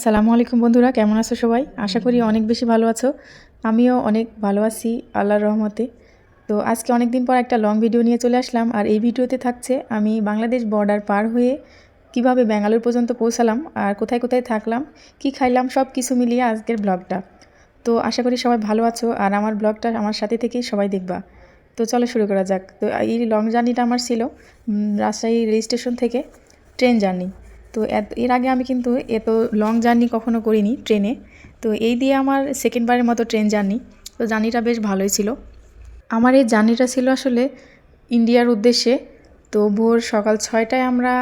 আসসালামু আলাইকুম বন্ধুরা, কেমন আছো সবাই? আশা করি অনেক বেশি ভালো আছো। আমিও অনেক ভালো আছি আল্লাহর রহমতে। তো আজকে অনেক দিন পর একটা লং ভিডিও নিয়ে চলে আসলাম। আর এই ভিডিওতে থাকছে আমি বাংলাদেশ বর্ডার পার হয়ে কিভাবে ব্যাঙ্গালোর পর্যন্ত পৌঁছালাম আর কোথায় কোথায় থাকলাম, কি খাইলাম, সব কিছু মিলিয়ে আজকের ব্লগটা। তো আশা করি সবাই ভালো আছো আর আমার ব্লগটা আমার সাথে থেকেই সবাই দেখবা। তো চলো শুরু করা যাক। তো এই লং জার্নিটা আমার ছিল রাজশাহী রেল স্টেশন থেকে ট্রেন জার্নি। তো এর আগে আমি কিন্তু এত লং জার্নি কখনো করিনি ট্রেনে। তো এই দিয়ে আমার সেকেন্ডবারের মতো ট্রেন জার্নি। তো জার্নিটা বেশ ভালোই ছিল। আমার এই জার্নিটা ছিল আসলে ইন্ডিয়ার উদ্দেশ্যে। তো ভোর সকাল 6টায় আমরা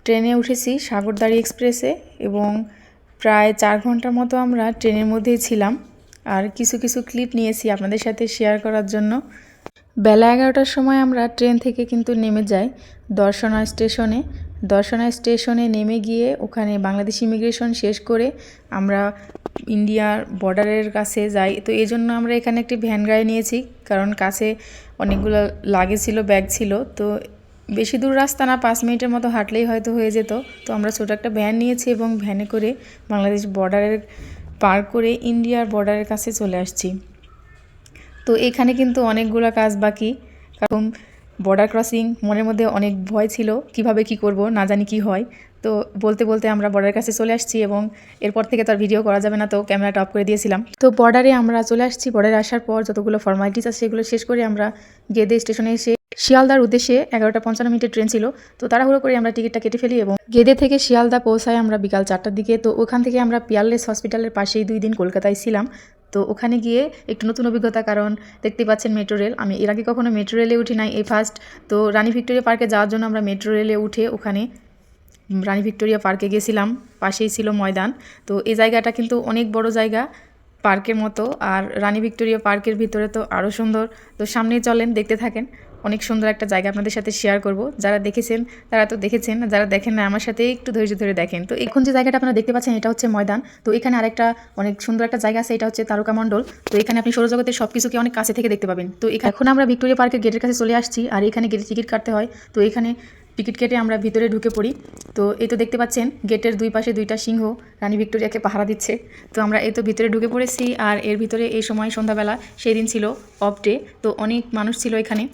ট্রেনে উঠেছি সাগরদাঁড়ি এক্সপ্রেসে, এবং প্রায় 4 ঘন্টার মতো আমরা ট্রেনের মধ্যেই ছিলাম। আর কিছু কিছু ক্লিপ নিয়েছি আপনাদের সাথে শেয়ার করার জন্য। বেলা 11টার সময় আমরা ট্রেন থেকে কিন্তু নেমে যাই দর্শনা স্টেশনে। দর্শনা স্টেশনে নেমে গিয়ে ওখানে বাংলাদেশ ইমিগ্রেশন শেষ করে আমরা ইন্ডিয়ার বর্ডারের কাছে যাই। তো এই জন্য আমরা এখানে একটি ভ্যান গাড়ি নিয়েছি, কারণ কাছে অনেকগুলো লাগেজ ছিল, ব্যাগ ছিল। তো বেশি দূর রাস্তা না, 5 মিনিটের মতো হাঁটলেই হয়তো হয়ে যেত। তো আমরা ছোটো একটা ভ্যান নিয়েছি এবং ভ্যানে করে বাংলাদেশ বর্ডারের পার করে ইন্ডিয়ার বর্ডারের কাছে চলে আসছি। তো এখানে কিন্তু অনেকগুলো কাজ বাকি, কারণ বর্ডার ক্রসিং, মনের মধ্যে অনেক ভয় ছিল কিভাবে কি করব, না জানি কি হয়। তো বলতে বলতে আমরা বর্ডারের কাছে চলে আসছি, এবং এরপর থেকে তো আর ভিডিও করা যাবে না, তো ক্যামেরাটা অফ করে দিয়েছিলাম। তো বর্ডারে আমরা চলে আসছি। বর্ডারে আসার পর যতগুলো ফর্মালিটিস আছে সেগুলো শেষ করে আমরা গেদে স্টেশনে এসে শিয়ালদার উদ্দেশ্যে 11:55 ট্রেন ছিল। তো তাড়াহুড়ো করে আমরা টিকিটটা কেটে ফেলি এবং গেদে থেকে শিয়ালদা পৌঁছাই আমরা বিকাল 4টার দিকে। তো ওখান থেকে আমরা পিয়ারলেস হসপিটালের পাশেই 2 দিন কলকাতায় ছিলাম। তো ওখানে গিয়ে একটু নতুন অভিজ্ঞতা, কারণ দেখতে পাচ্ছেন মেট্রো রেল, আমি এর আগে কখনো মেট্রো রেলে উঠি নাই, এই ফার্স্ট। তো রানী ভিক্টোরিয়া পার্কে যাওয়ার জন্য আমরা মেট্রো রেলে উঠে ওখানে রানী ভিক্টোরিয়া পার্কে গেছিলাম, পাশেই ছিল ময়দান। তো এই জায়গাটা কিন্তু অনেক বড় জায়গা, পার্কের মতো। আর রানী ভিক্টোরিয়া পার্কের ভিতরে তো আরও সুন্দর। তো সামনেই চলেন, দেখতে থাকেন। অনেক সুন্দর একটা জায়গা, আপনাদের সাথে শেয়ার করব। যারা দেখেছেন তারা তো দেখেছেন, যারা দেখেন না আমার সাথে একটু ধৈর্য ধরে দেখেন। তো এখন যে জায়গাটা আপনারা দেখতে পাচ্ছেন এটা হচ্ছে ময়দান। তো এখানে আরেকটা অনেক সুন্দর একটা জায়গা আছে, এটা হচ্ছে তারকা মণ্ডল। তো এখানে আপনি সৌরজগতের সব কিছুকে অনেক কাছে থেকে দেখতে পাবেন। তো এখন আমরা ভিক্টোরিয়া পার্কের গেটের কাছে চলে আসছি, আর এখানে গেটে টিকিট কাটতে হয়। তো এখানে টিকিট কেটে আমরা ভিতরে ঢুকে পড়ি। তো এই তো দেখতে পাচ্ছেন গেটের 2 পাশে 2টা সিংহ রানী ভিক্টোরিয়াকে পাহারা দিচ্ছে। তো আমরা এই তো ভিতরে ঢুকে পড়েছি। আর এর ভিতরে এই সময় সন্ধ্যাবেলা, সেই দিন ছিল অফ ডে, তো অনেক মানুষ ছিল এখানে।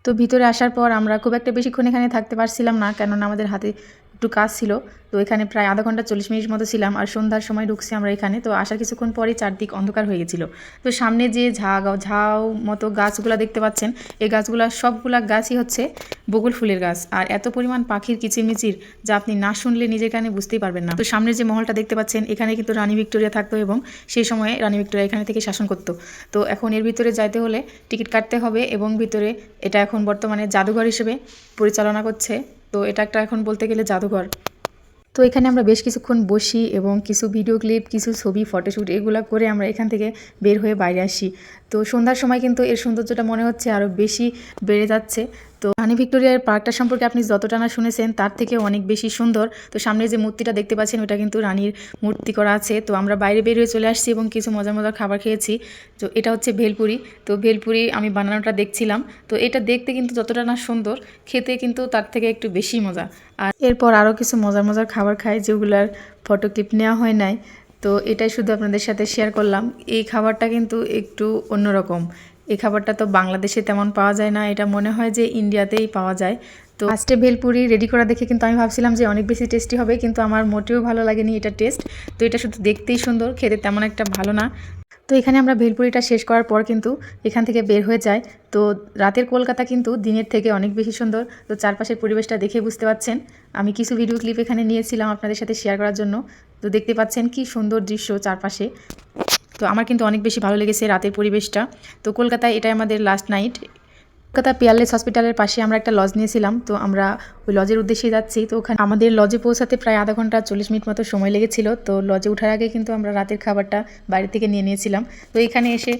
তো ভিতরে আসার পর আমরা খুব একটা বেশিক্ষণ এখানে থাকতে পারছিলাম না, কেননা আমাদের হাতে একটু কাজ ছিল। তো এখানে প্রায় আধা ঘন্টা 40 মিনিট মতো ছিলাম। আর সন্ধ্যার সময় ঢুকছি আমরা এখানে। তো আসার কিছুক্ষণ পরই চারদিক অন্ধকার হয়ে গেছিলো। তো সামনে যে ঝাউ মতো গাছগুলা দেখতে পাচ্ছেন, এই গাছগুলা সবগুলা গাছই হচ্ছে বকুল ফুলের গাছ। আর এত পরিমাণ পাখির কিচিরমিচির যা আপনি না শুনলে নিজের কানে বুঝতেই পারবেন না। তো সামনে যে মহলটা দেখতে পাচ্ছেন, এখানে কিন্তু রানী ভিক্টোরিয়া থাকতো, এবং সেই সময়ে রানী ভিক্টোরিয়া এখানে থেকে শাসন করতো। তো এখন এর ভিতরে যাইতে হলে টিকিট কাটতে হবে, এবং ভিতরে এটা এখন বর্তমানে জাদুঘর হিসেবে পরিচালনা করছে। তো এটা একটা এখন বলতে গেলে জাদুঘর। তো এখানে আমরা বেশ কিছুক্ষণ বসি এবং কিছু ভিডিও ক্লিপ, কিছু ছবি, ফটোশ্যুট এগুলো করে আমরা এখান থেকে বের হয়ে বাইরে আসি। তো সন্ধ্যার সময় কিন্তু এর সৌন্দর্যটা মনে হচ্ছে আরও বেশি বেড়ে যাচ্ছে। তো রানী ভিক্টোরিয়ার পার্কটা সম্পর্কে আপনি যতটা না শুনেছেন তার থেকে অনেক বেশি সুন্দর। তো সামনে যে মূর্তিটা দেখতে পাচ্ছেন ওটা কিন্তু রানীর মূর্তি করা আছে। তো আমরা বাইরে বের হয়ে চলে আসছি এবং কিছু মজার মজার খাবার খেয়েছি। তো এটা হচ্ছে ভেলপুরি। তো ভেলপুরি আমি বানানোটা দেখছিলাম। তো এটা দেখতে কিন্তু যতটা না সুন্দর, খেতে কিন্তু তার থেকে একটু বেশি মজা। আর এরপর আরও কিছু মজার মজার খাবার খাই, যেগুলার ফটো ক্লিপ নেওয়া হয় নাই। তো এটাই শুধু আপনাদের সাথে শেয়ার করলাম। এই খাবারটা কিন্তু একটু অন্যরকম। এই খাবারটা তো বাংলাদেশে তেমন পাওয়া যায় না, এটা মনে হয় যে ইন্ডিয়াতেই পাওয়া যায়। তো ফার্স্টে ভেলপুরি রেডি করা দেখে কিন্তু আমি ভাবছিলাম যে অনেক বেশি টেস্টি হবে, কিন্তু আমার মোটেও ভালো লাগেনি এটা টেস্ট। তো এটা শুধু দেখতেই সুন্দর, খেতে তেমন একটা ভালো না। তো এখানে আমরা ভেলপুরিটা শেষ করার পর কিন্তু এখান থেকে বের হয়ে যাই। তো রাতের কলকাতা কিন্তু দিনের থেকে অনেক বেশি সুন্দর। তো চারপাশের পরিবেশটা দেখে বুঝতে পাচ্ছেন। আমি কিছু ভিডিও ক্লিপ এখানে নিয়েছিলাম আপনাদের সাথে শেয়ার করার জন্য। তো দেখতে পাচ্ছেন কি সুন্দর দৃশ্য চারপাশে। তো আমার কিন্তু অনেক বেশি ভালো লেগেছে রাতের পরিবেশটা। তো কলকাতায় এটাই আমাদের লাস্ট নাইট। কলকাতা পিয়ারলেস হসপিটালের পাশে আমরা একটা লজ নিয়েছিলাম। তো আমরা ওই লজের উদ্দেশ্যে যাচ্ছি। তো ওখানে আমাদের লজে পৌঁছাতে প্রায় আধা ঘন্টা 40 মিনিট মতো সময় লেগেছিল। তো লজে ওঠার আগে কিন্তু আমরা রাতের খাবারটা বাড়ি থেকে নিয়ে নিয়েছিলাম। তো এখানে এসে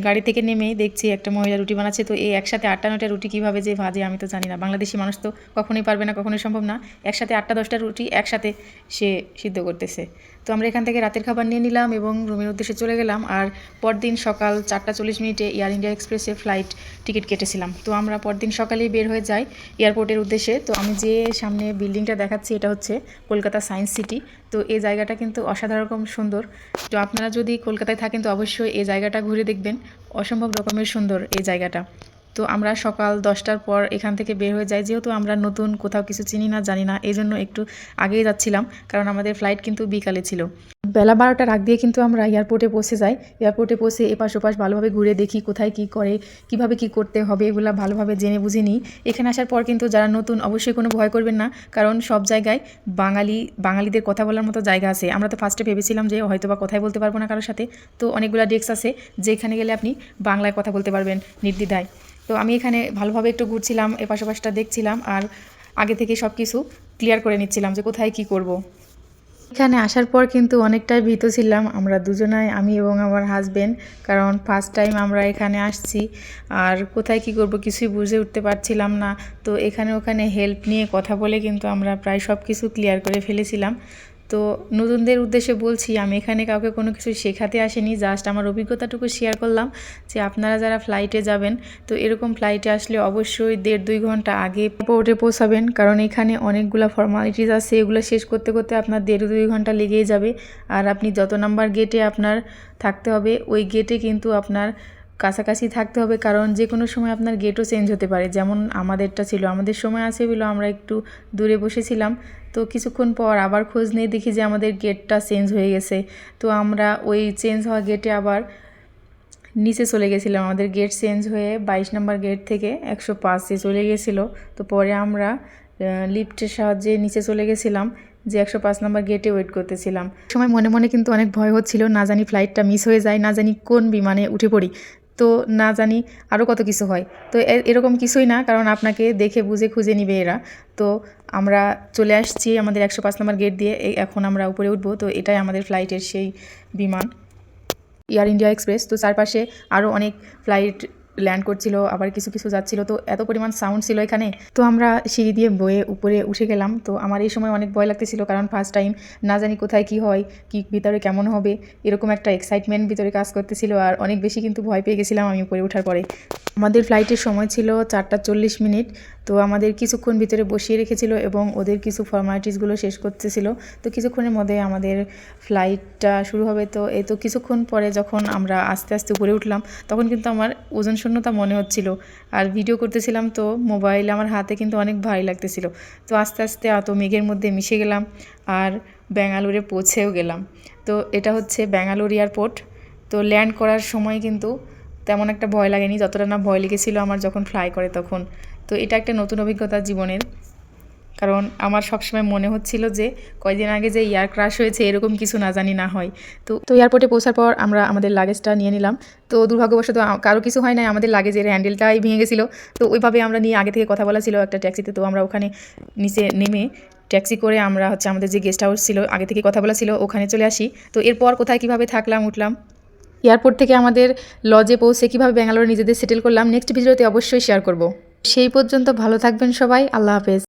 গাড়ি থেকে নেমেই দেখছি একটা মহিলা রুটি বানাচ্ছে। তো এই একসাথে 8টা-9টা রুটি কীভাবে যে ভাজে আমি তো জানি না। বাংলাদেশি মানুষ তো কখনোই পারবে না, কখনোই সম্ভব না। একসাথে 8টা-10টা রুটি একসাথে সে সিদ্ধ করতেছে। তো আমরা এখান থেকে রাতের খাবার নিয়ে নিলাম এবং রুমের উদ্দেশ্যে চলে গেলাম। আর পরদিন সকাল 4টা 40 মিনিটে এয়ার ইন্ডিয়া এক্সপ্রেসে ফ্লাইট টিকিট কেটেছিলাম। তো আমরা পরদিন সকালেই বের হয়ে যাই এয়ারপোর্টের উদ্দেশ্যে। উদ্দেশ্যে। তো আমি যে সামনে বিল্ডিংটা দেখাচ্ছি এটা হচ্ছে কলকাতা সায়েন্স সিটি। তো এই জায়গাটা কিন্তু অসাধারণ রকম সুন্দর। তো আপনারা যদি কলকাতায় থাকেন তো অবশ্যই এই জায়গাটা ঘুরে দেখবেন, অসম্ভব রকমের সুন্দর এই জায়গাটা। তো আমরা সকাল 10টার পর এখান থেকে বের হয়ে যাই, যেহেতু আমরা নতুন, কোথাও কিছু চিনি না জানি না, এই জন্য একটু আগেই যাচ্ছিলাম, কারণ আমাদের ফ্লাইট কিন্তু বিকালে ছিল। বেলা 12টার আগ দিয়ে কিন্তু আমরা এয়ারপোর্টে পৌঁছে যাই। এয়ারপোর্টে পৌঁছে এপাশ ওপাশ ভালোভাবে ঘুরে দেখি কোথায় কি করে, কিভাবে কি করতে হবে, এগুলো ভালোভাবে জেনে বুঝে নিই। এখানে আসার পর কিন্তু যারা নতুন অবশ্যই কোনো ভয় করবেন না, কারণ সব জায়গায় বাঙালিদের কথা বলার মতো জায়গা আছে। আমরা তো ফার্স্টে ভেবেছিলাম যে হয়তো বা কথাই বলতে পারবো না কারোর সাথে, তো অনেকগুলো ডেস্ক আছে যেখানে গেলে আপনি বাংলায় কথা বলতে পারবেন নির্দ্বিধায়। তো আমি এখানে ভালোভাবে একটু ঘুরছিলাম, এপাশ ওপাশটা দেখছিলাম, আর আগে থেকে সব কিছু ক্লিয়ার করে নিচ্ছিলাম যে কোথায় কি করব। এখানে আসার পর কিন্তু অনেকটাই ভীত ছিলাম আমরা দুজনাই, আমি এবং আমার হাজবেন্ড, কারণ ফার্স্ট টাইম আমরা এখানে আসছি আর কোথায় কি করব কিছুই বুঝে উঠতে পারছিলাম না। তো এখানে ওখানে হেল্প নিয়ে কথা বলে কিন্তু আমরা প্রায় সব কিছু ক্লিয়ার করে ফেলেছিলাম। তো নতুনদের উদ্দেশ্যে বলছি, আমি এখানে কাউকে কোনো কিছু শেখাতে আসিনি, জাস্ট আমার অভিজ্ঞতাটুকু শেয়ার করলাম যে আপনারা যারা ফ্লাইটে যাবেন তো এরকম ফ্লাইটে আসলে অবশ্যই 1.5-2 ঘন্টা আগে পোর্টে পৌঁছাবেন, কারণ এখানে অনেকগুলো ফর্মালিটিস আছে, এগুলো শেষ করতে করতে আপনার 1.5-2 ঘন্টা লেগেই যাবে। আর আপনি যত নাম্বার গেটে আপনার থাকতে হবে ওই গেটে কিন্তু আপনার কাছাকাছি থাকতে হবে, কারণ যে কোনো সময় আপনার গেটও চেঞ্জ হতে পারে। যেমন আমাদেরটা ছিল, আমাদের সময় আছে বলে আমরা একটু দূরে বসেছিলাম, তো কিছুক্ষণ পর আবার খোঁজ নিয়ে দেখি যে আমাদের গেটটা চেঞ্জ হয়ে গেছে। তো আমরা ওই চেঞ্জ হওয়া গেটে আবার নিচে চলে গেছিলাম, আমাদের গেট চেঞ্জ হয়ে 22 নম্বর গেট থেকে 105-এ চলে গেছিলো। তো পরে আমরা লিফটের সাহায্যে নিচে চলে গেছিলাম, যে 105 নম্বর গেটে ওয়েট করতেছিলাম। সময় মনে মনে কিন্তু অনেক ভয় হচ্ছিল, না জানি ফ্লাইটটা মিস হয়ে যায়, না জানি কোন বিমানে উঠে পড়ি, তো না জানি আরও কত কিছু হয়। তো এরকম কিছুই না, কারণ আপনাকে দেখে বুঝে খুঁজে নিবে এরা। তো আমরা চলে আসছি আমাদের 105 নম্বর গেট দিয়ে, এখন আমরা উপরে উঠবো। তো এটাই আমাদের ফ্লাইটের সেই বিমান, এয়ার ইন্ডিয়া এক্সপ্রেস। তো চারপাশে আরও অনেক ফ্লাইট ল্যান্ড করছিল, আবার কিছু কিছু যাচ্ছিল, তো এত পরিমাণ সাউন্ড ছিল এখানে। তো আমরা সিঁড়ি দিয়ে বয়ে উপরে উঠে গেলাম। তো আমার এই সময় অনেক ভয় লাগতেছিল, কারণ ফার্স্ট টাইম, না জানি কোথায় কি হয়, কি ভিতরে কেমন হবে, এরকম একটা এক্সাইটমেন্ট ভিতরে কাজ করতেছিল, আর অনেক বেশি কিন্তু ভয় পেয়ে গেছিলাম আমি উপরে ওঠার পরে। আমাদের ফ্লাইটের সময় ছিল 4:40। তো আমাদের কিছুক্ষণ ভিতরে বসিয়ে রেখেছিল এবং ওদের কিছু ফর্মালিটিসগুলো শেষ করতেছিল। তো কিছুক্ষণের মধ্যে আমাদের ফ্লাইটটা শুরু হবে। তো এই তো কিছুক্ষণ পরে যখন আমরা আস্তে আস্তে উপরে উঠলাম, তখন কিন্তু আমার ওজন শূন্যতা মনে হচ্ছিল, আর ভিডিও করতেছিলাম তো মোবাইল আমার হাতে কিন্তু অনেক ভারী লাগতেছিল। তো আস্তে আস্তে এত মেঘের মধ্যে মিশে গেলাম আর ব্যাঙ্গালোরে পৌঁছেও গেলাম। তো এটা হচ্ছে ব্যাঙ্গালোর এয়ারপোর্ট। তো ল্যান্ড করার সময় কিন্তু তেমন একটা ভয় লাগেনি, যতটা না ভয় লেগেছিল আমার যখন ফ্লাই করে তখন। তো এটা একটা নতুন অভিজ্ঞতা জীবনের, কারণ আমার সবসময় মনে হচ্ছিল যে কয়েকদিন আগে যে এয়ার ক্রাশ হয়েছে এরকম কিছু না জানি না হয়। তো এয়ারপোর্টে পৌঁছার পর আমরা আমাদের লাগেজটা নিয়ে নিলাম। তো দুর্ভাগ্যবশত কারো কিছু হয় নাই, আমাদের লাগেজের হ্যান্ডেলটাই ভেঙে গেছিলো। তো ওইভাবে আমরা নিয়ে আগে থেকে কথা বলা ছিল একটা ট্যাক্সিতে। তো আমরা ওখানে নিচে নেমে ট্যাক্সি করে আমরা আমাদের যে গেস্ট হাউস ছিল আগে থেকে কথা বলা ছিল ওখানে চলে আসি। তো এরপর কোথায় কীভাবে থাকলাম উঠলাম, এয়ারপোর্ট থেকে আমাদের লজে পৌঁছে কীভাবে ব্যাঙ্গালোরে নিজেদের সেটেল করলাম, নেক্সট ভিডিওতে অবশ্যই শেয়ার করব। সেই পর্যন্ত ভালো থাকবেন সবাই, আল্লাহ হাফেজ।